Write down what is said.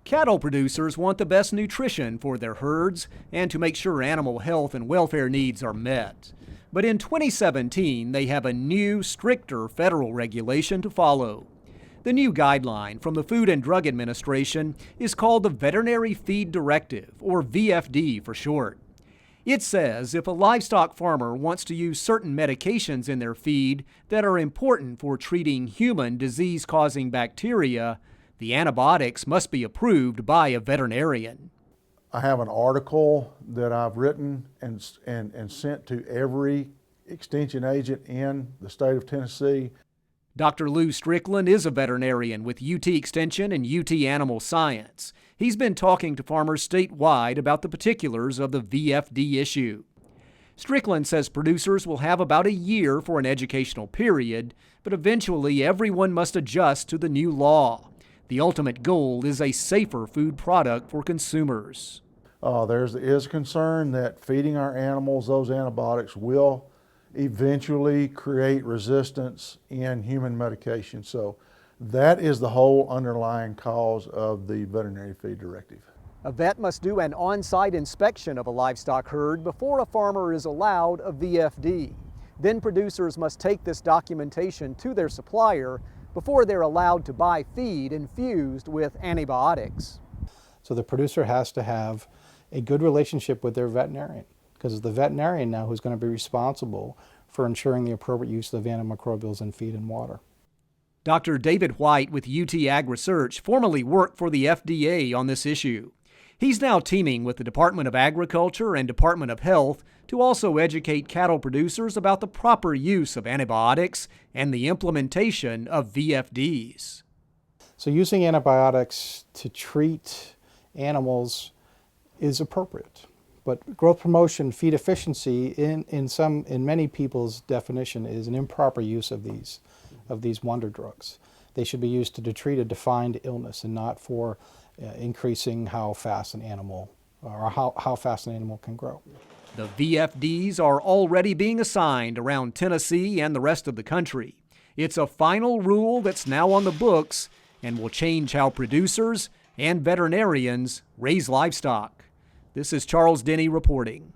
Cattle producers want the best nutrition for their herds and to make sure animal health and welfare needs are met. But in 2017, they have a new, stricter federal regulation to follow. The new guideline from the Food and Drug Administration is called the Veterinary Feed Directive, or VFD for short. It says if a livestock farmer wants to use certain medications in their feed that are important for treating human disease-causing bacteria, the antibiotics must be approved by a veterinarian. I have an article that I've written and sent to every extension agent in the state of Tennessee. Dr. Lou Strickland is a veterinarian with UT Extension and UT Animal Science. He's been talking to farmers statewide about the particulars of the VFD issue. Strickland says producers will have about a year for an educational period, but eventually everyone must adjust to the new law. The ultimate goal is a safer food product for consumers. There is a concern that feeding our animals those antibiotics will eventually create resistance in human medication. So that is the whole underlying cause of the Veterinary Feed Directive. A vet must do an on-site inspection of a livestock herd before a farmer is allowed a VFD. Then producers must take this documentation to their supplier before they're allowed to buy feed infused with antibiotics. So the producer has to have a good relationship with their veterinarian, because it's the veterinarian now who's going to be responsible for ensuring the appropriate use of antimicrobials in feed and water. Dr. David White with UT AgResearch formerly worked for the FDA on this issue. He's now teaming with the Department of Agriculture and Department of Health to also educate cattle producers about the proper use of antibiotics and the implementation of VFDs. So using antibiotics to treat animals is appropriate, but growth promotion, feed efficiency, in many people's definition, is an improper use of these wonder drugs. They should be used to treat a defined illness and not for increasing how fast an animal can grow. The VFDs are already being assigned around Tennessee and the rest of the country. It's a final rule that's now on the books and will change how producers and veterinarians raise livestock. This is Charles Denney reporting.